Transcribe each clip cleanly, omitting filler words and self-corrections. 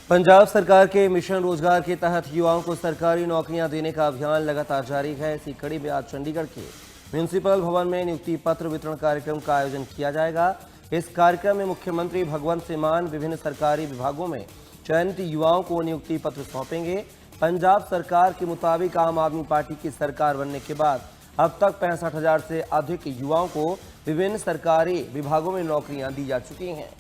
पंजाब सरकार के मिशन रोजगार के तहत युवाओं को सरकारी नौकरियां देने का अभियान लगातार जारी है। इसी कड़ी में आज चंडीगढ़ के म्यूनिसिपल भवन में नियुक्ति पत्र वितरण कार्यक्रम का आयोजन किया जाएगा। इस कार्यक्रम में मुख्यमंत्री भगवंत सिंह मान विभिन्न सरकारी विभागों में चयनित युवाओं को नियुक्ति पत्र सौंपेंगे। पंजाब सरकार के मुताबिक आम आदमी पार्टी की सरकार बनने के बाद अब तक 65,000 से अधिक युवाओं को विभिन्न सरकारी विभागों में नौकरियां दी जा चुकी हैं।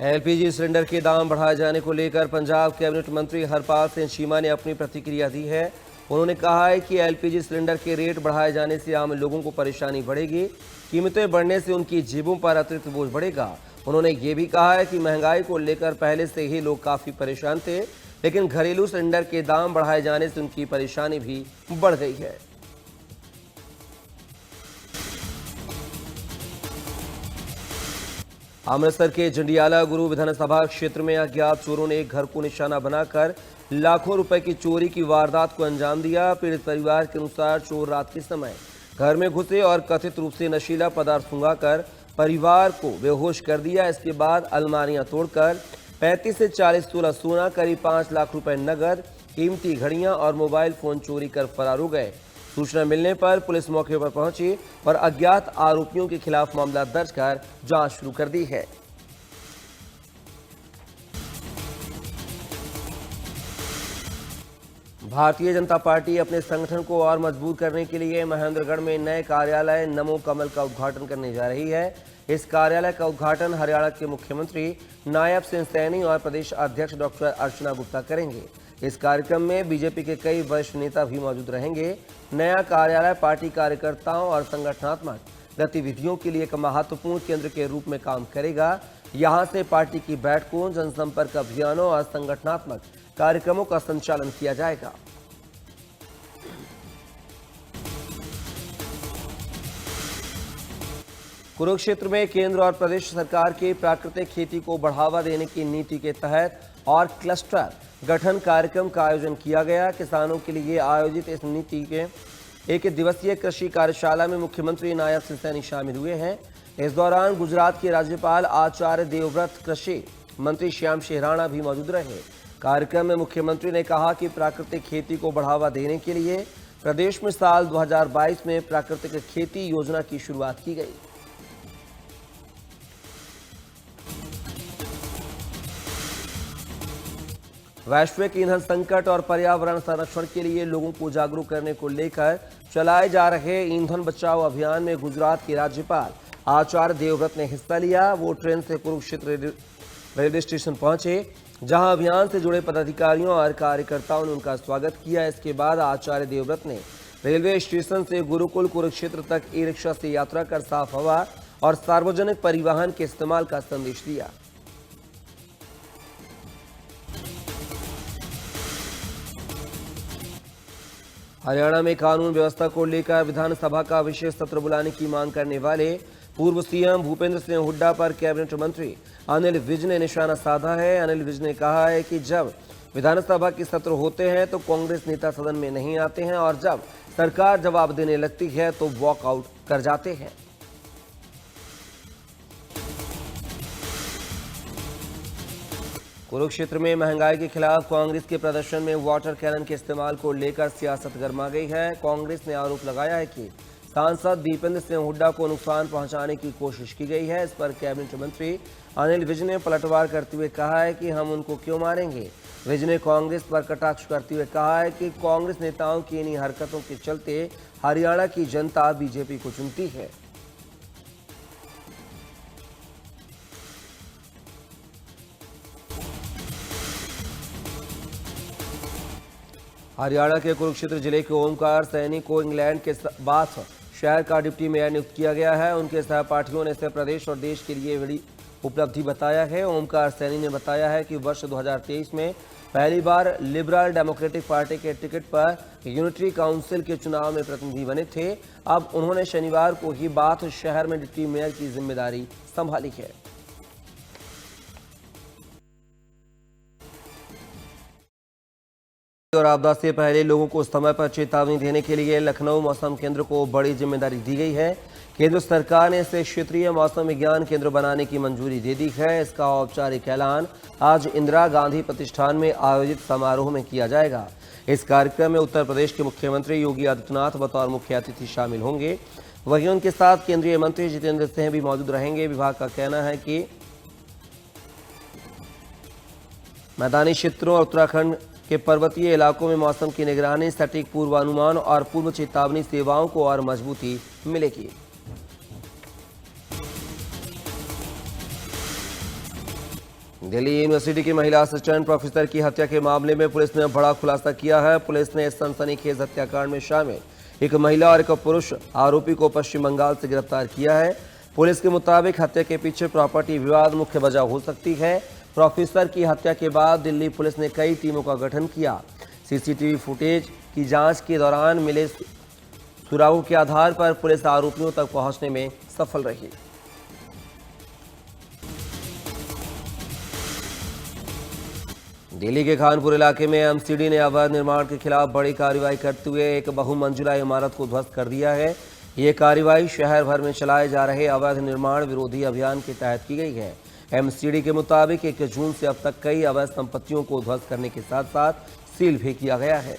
एलपीजी सिलेंडर के दाम बढ़ाए जाने को लेकर पंजाब कैबिनेट मंत्री हरपाल सिंह चीमा ने अपनी प्रतिक्रिया दी है। उन्होंने कहा है कि एलपीजी सिलेंडर के रेट बढ़ाए जाने से आम लोगों को परेशानी बढ़ेगी। कीमतें बढ़ने से उनकी जेबों पर अतिरिक्त बोझ बढ़ेगा। उन्होंने ये भी कहा है कि महंगाई को लेकर पहले से ही लोग काफ़ी परेशान थे, लेकिन घरेलू सिलेंडर के दाम बढ़ाए जाने से उनकी परेशानी भी बढ़ गई है। अमृतसर के जंडियाला गुरु विधानसभा क्षेत्र में अज्ञात चोरों ने एक घर को निशाना बनाकर लाखों रुपए की चोरी की वारदात को अंजाम दिया। पीड़ित परिवार के अनुसार चोर रात के समय घर में घुसे और कथित रूप से नशीला पदार्थ सुंघाकर परिवार को बेहोश कर दिया। इसके बाद अलमारियां तोड़कर 35 से 40 तोला सोना, करीब 5 लाख रुपए नगद, कीमती घड़ियां और मोबाइल फोन चोरी कर फरार हो गए। सूचना मिलने पर पुलिस मौके पर पहुंची और अज्ञात आरोपियों के खिलाफ मामला दर्ज कर जांच शुरू कर दी है। भारतीय जनता पार्टी अपने संगठन को और मजबूत करने के लिए महेंद्रगढ़ में नए कार्यालय नमो कमल का उद्घाटन करने जा रही है। इस कार्यालय का उद्घाटन हरियाणा के मुख्यमंत्री नायब सिंह सैनी और प्रदेश अध्यक्ष डॉक्टर अर्चना गुप्ता करेंगे। इस कार्यक्रम में बीजेपी के कई वरिष्ठ नेता भी मौजूद रहेंगे। नया कार्यालय पार्टी कार्यकर्ताओं और संगठनात्मक गतिविधियों के लिए एक महत्वपूर्ण केंद्र के रूप में काम करेगा। यहां से पार्टी की बैठकों, जनसंपर्क अभियानों और संगठनात्मक कार्यक्रमों का संचालन किया जाएगा। कुरुक्षेत्र में केंद्र और प्रदेश सरकार की प्राकृतिक खेती को बढ़ावा देने की नीति के तहत और क्लस्टर गठन कार्यक्रम का आयोजन किया गया। किसानों के लिए आयोजित इस नीति के एक दिवसीय कृषि कार्यशाला में मुख्यमंत्री नायब सिंह सैनी शामिल हुए हैं। इस दौरान गुजरात के राज्यपाल आचार्य देवव्रत, कृषि मंत्री श्याम शहराणा भी मौजूद रहे। कार्यक्रम में मुख्यमंत्री ने कहा कि प्राकृतिक खेती को बढ़ावा देने के लिए प्रदेश में साल 2022 में प्राकृतिक खेती योजना की शुरुआत की गई। वैश्विक ईंधन संकट और पर्यावरण संरक्षण के लिए लोगों को जागरूक करने को लेकर चलाए जा रहे ईंधन बचाओ अभियान में गुजरात के राज्यपाल आचार्य देवव्रत ने हिस्सा लिया। वो ट्रेन से कुरुक्षेत्र रेलवे स्टेशन पहुंचे, जहां अभियान से जुड़े पदाधिकारियों और कार्यकर्ताओं ने उनका स्वागत किया। इसके बाद आचार्य देवव्रत ने रेलवे स्टेशन से गुरुकुल कुरुक्षेत्र तक ई रिक्शा से यात्रा कर साफ हवा और सार्वजनिक परिवहन के इस्तेमाल का संदेश दिया। हरियाणा में कानून व्यवस्था को लेकर विधानसभा का विशेष सत्र बुलाने की मांग करने वाले पूर्व सीएम भूपेंद्र सिंह हुड्डा पर कैबिनेट मंत्री अनिल विज ने निशाना साधा है। अनिल विज ने कहा है कि जब विधानसभा के सत्र होते हैं तो कांग्रेस नेता सदन में नहीं आते हैं और जब सरकार जवाब देने लगती है तो वॉकआउट कर जाते हैं। कुरुक्षेत्र में महंगाई के खिलाफ कांग्रेस के प्रदर्शन में वाटर कैनन के इस्तेमाल को लेकर सियासत गर्मा गई है। कांग्रेस ने आरोप लगाया है कि सांसद दीपेंद्र सिंह हुड्डा को नुकसान पहुंचाने की कोशिश की गई है। इस पर कैबिनेट मंत्री अनिल विज ने पलटवार करते हुए कहा है कि हम उनको क्यों मारेंगे। विज ने कांग्रेस पर कटाक्ष करते हुए कहा है कि कांग्रेस नेताओं की इन्हीं हरकतों के चलते हरियाणा की जनता बीजेपी को चुनती है। हरियाणा के कुरुक्षेत्र जिले के ओमकार सैनी को इंग्लैंड के बाथ शहर का डिप्टी मेयर नियुक्त किया गया है। उनके सहपाठियों ने इसे प्रदेश और देश के लिए बड़ी उपलब्धि बताया है। ओमकार सैनी ने बताया है कि वर्ष 2023 में पहली बार लिबरल डेमोक्रेटिक पार्टी के टिकट पर यूनिटरी काउंसिल के चुनाव में प्रतिनिधि बने थे। अब उन्होंने शनिवार को ही बाथ शहर में डिप्टी मेयर की जिम्मेदारी संभाली है। और आपदा से पहले लोगों को समय पर चेतावनी देने के लिए लखनऊ मौसम केंद्र को बड़ी जिम्मेदारी दी गई है। केंद्र सरकार ने इसे क्षेत्रीय मौसम विज्ञान केंद्र बनाने की मंजूरी दे दी है। इसका औपचारिक ऐलान आज इंदिरा गांधी प्रतिष्ठान में आयोजित समारोह में किया जाएगा। इस कार्यक्रम में उत्तर प्रदेश के मुख्यमंत्री योगी आदित्यनाथ बतौर मुख्य अतिथि शामिल होंगे। वहीं उनके साथ केंद्रीय मंत्री जितेंद्र सिंह भी मौजूद रहेंगे। विभाग का कहना है कि मैदानी क्षेत्रों और उत्तराखंड के पर्वतीय इलाकों में मौसम की निगरानी, सटीक पूर्वानुमान और पूर्व चेतावनी सेवाओं को और मजबूती मिलेगी। दिल्ली यूनिवर्सिटी की महिला असिस्टेंट प्रोफेसर की हत्या के मामले में पुलिस ने बड़ा खुलासा किया है। पुलिस ने इस सनसनीखेज हत्याकांड में शामिल एक महिला और एक पुरुष आरोपी को पश्चिम बंगाल से गिरफ्तार किया है। पुलिस के मुताबिक हत्या के पीछे प्रॉपर्टी विवाद मुख्य वजह हो सकती है। प्रोफेसर की हत्या के बाद दिल्ली पुलिस ने कई टीमों का गठन किया। सीसीटीवी फुटेज की जांच के दौरान मिले सुरागों के आधार पर पुलिस आरोपियों तक पहुंचने में सफल रही। दिल्ली के खानपुर इलाके में एमसीडी ने अवैध निर्माण के खिलाफ बड़ी कार्रवाई करते हुए एक बहुमंजिला इमारत को ध्वस्त कर दिया है। ये कार्रवाई शहर भर में चलाए जा रहे अवैध निर्माण विरोधी अभियान के तहत की गई है। एमसीडी के मुताबिक 1 जून से अब तक कई अवैध संपत्तियों को ध्वस्त करने के साथ साथ सील भी किया गया है।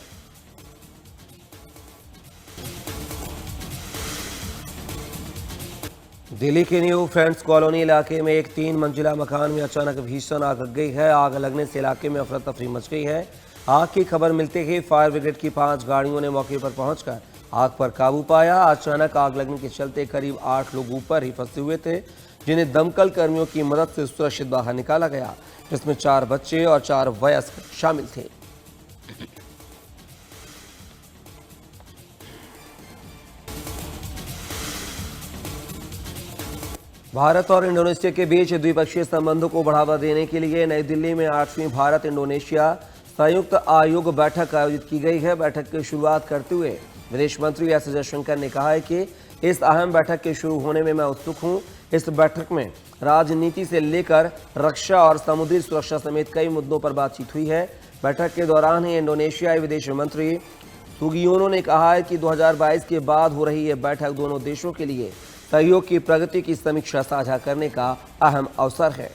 दिल्ली के न्यू फ्रेंड्स कॉलोनी इलाके में एक 3 मंजिला मकान में अचानक भीषण आग लग गई है। आग लगने से इलाके में अफरा तफरी मच गई है। आग की खबर मिलते ही फायर ब्रिगेड की 5 गाड़ियों ने मौके पर पहुंचकर आग पर काबू पाया। अचानक आग लगने के चलते करीब 8 लोग ऊपर ही फंसे हुए थे, जिन्हें दमकल कर्मियों की मदद से सुरक्षित बाहर निकाला गया, जिसमें 4 बच्चे और 4 वयस्क शामिल थे। भारत और इंडोनेशिया के बीच द्विपक्षीय संबंधों को बढ़ावा देने के लिए नई दिल्ली में 8वीं भारत इंडोनेशिया संयुक्त आयोग बैठक आयोजित की गई है। बैठक की शुरुआत करते हुए विदेश मंत्री एस जयशंकर ने कहा है कि इस अहम बैठक के शुरू होने में मैं उत्सुक हूं। इस बैठक में राजनीति से लेकर रक्षा और समुद्री सुरक्षा समेत कई मुद्दों पर बातचीत हुई है। बैठक के दौरान ही इंडोनेशियाई विदेश मंत्री सुगियोनो ने कहा है कि 2022 के बाद हो रही यह बैठक दोनों देशों के लिए सहयोग की प्रगति की समीक्षा साझा करने का अहम अवसर है।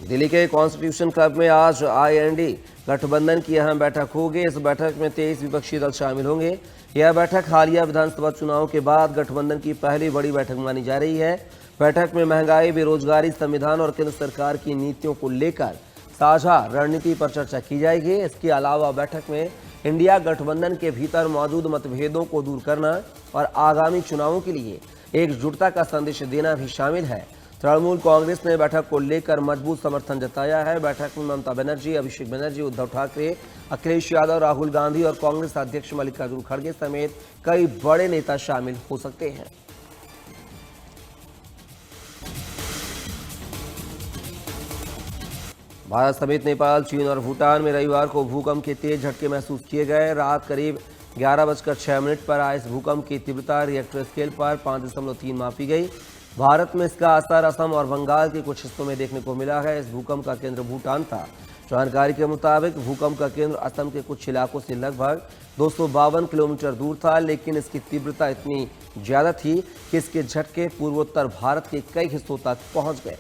दिल्ली के कॉन्स्टिट्यूशन क्लब में आज आईएनडी गठबंधन की अहम बैठक होगी। इस बैठक में 23 विपक्षी दल शामिल होंगे। यह बैठक हालिया विधानसभा चुनाव के बाद गठबंधन की पहली बड़ी बैठक मानी जा रही है। बैठक में महंगाई, बेरोजगारी, संविधान और केंद्र सरकार की नीतियों को लेकर साझा रणनीति पर चर्चा की जाएगी। इसके अलावा बैठक में इंडिया गठबंधन के भीतर मौजूद मतभेदों को दूर करना और आगामी चुनावों के लिए एकजुटता का संदेश देना भी शामिल है। तृणमूल कांग्रेस ने बैठक को लेकर मजबूत समर्थन जताया है। बैठक में ममता बनर्जी, अभिषेक बनर्जी, उद्धव ठाकरे, अखिलेश यादव, राहुल गांधी और कांग्रेस अध्यक्ष मल्लिकार्जुन खड़गे समेत कई बड़े नेता शामिल हो सकते हैं। भारत समेत नेपाल, चीन और भूटान में रविवार को भूकंप के तेज झटके महसूस किए गए। रात करीब 11:06 पर आए इस भूकंप की तीव्रता रिएक्टर स्केल पर 5.3 मापी गई। भारत में इसका असर असम और बंगाल के कुछ हिस्सों में देखने को मिला है। इस भूकंप का केंद्र भूटान था। जानकारी के मुताबिक भूकंप का केंद्र असम के कुछ इलाकों से लगभग 252 किलोमीटर दूर था, लेकिन इसकी तीव्रता इतनी ज्यादा थी कि इसके झटके पूर्वोत्तर भारत के कई हिस्सों तक पहुंच गए।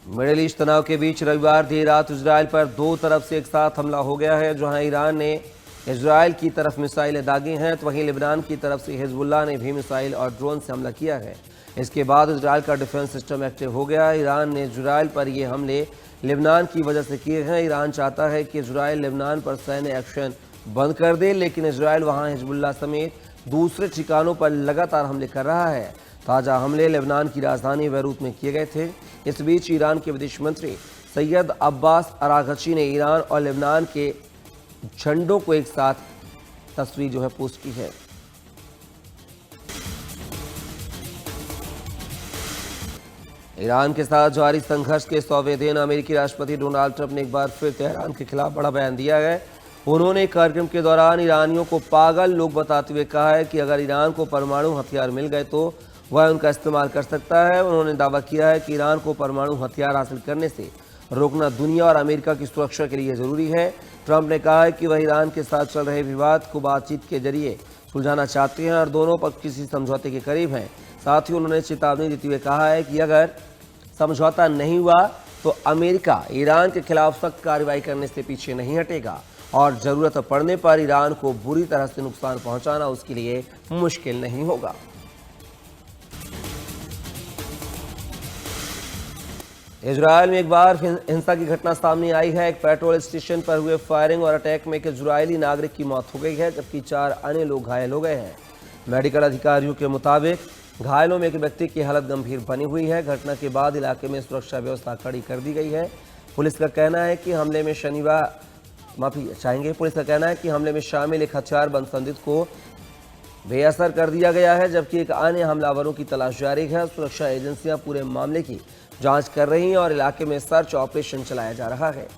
मिडिल ईस्ट तनाव के बीच रविवार देर रात इजरायल पर 2 तरफ से एक साथ हमला हो गया है। जहां ईरान ने इजरायल की तरफ मिसाइलें दागी हैं, तो वहीं लेबनान की तरफ से हिजबुल्लाह ने भी मिसाइल और ड्रोन से हमला किया है। इसके बाद इजरायल का डिफेंस सिस्टम एक्टिव हो गया। ईरान ने इजरायल पर ये हमले लेबनान की वजह से किए हैं। ईरान चाहता है कि इजरायल लेबनान पर सैन्य एक्शन बंद कर दे, लेकिन इजरायल वहां हिजबुल्लाह समेत दूसरे ठिकानों पर लगातार हमले कर रहा है। ताज़ा हमले लेबनान की राजधानी बैरूत में किए गए थे। इस बीच ईरान के विदेश मंत्री सैयद अब्बास अरागची ने ईरान और लेबनान के झंडों को एक साथ तस्वीर पोस्ट की है। ईरान के साथ जारी संघर्ष के 100वें दिन अमेरिकी राष्ट्रपति डोनाल्ड ट्रंप ने एक बार फिर तेहरान के खिलाफ बड़ा बयान दिया है। उन्होंने कार्यक्रम के दौरान ईरानियों को पागल लोग बताते हुए कहा है कि अगर ईरान को परमाणु हथियार मिल गए तो वह उनका इस्तेमाल कर सकता है। उन्होंने दावा किया है कि ईरान को परमाणु हथियार हासिल करने से रोकना दुनिया और अमेरिका की सुरक्षा के लिए जरूरी है। ट्रंप ने कहा है कि वह ईरान के साथ चल रहे विवाद को बातचीत के जरिए सुलझाना चाहते हैं और दोनों पक्ष किसी समझौते के करीब हैं। साथ ही उन्होंने चेतावनी देते हुए कहा है कि अगर समझौता नहीं हुआ तो अमेरिका ईरान के खिलाफ सख्त कार्रवाई करने से पीछे नहीं हटेगा और जरूरत पड़ने पर ईरान को बुरी तरह से नुकसान पहुंचाना उसके लिए मुश्किल नहीं होगा। इजरायल में एक बार हिंसा की घटना सामने आई है। एक पेट्रोल स्टेशन पर हुए फायरिंग और अटैक में एक इजरायली नागरिक की मौत हो गई है, जबकि 4 अन्य लोग घायल हो गए हैं। मेडिकल अधिकारियों के मुताबिक घायलों में एक व्यक्ति की हालत गंभीर बनी हुई है। घटना के बाद इलाके में सुरक्षा व्यवस्था कड़ी कर दी गई है। पुलिस का कहना है कि हमले में शामिल एक हथियारबंद संदिग्ध को बेअसर कर दिया गया है, जबकि एक अन्य हमलावरों की तलाश जारी है। सुरक्षा एजेंसियां पूरे मामले की जांच कर रही हैं और इलाके में सर्च ऑपरेशन चलाया जा रहा है।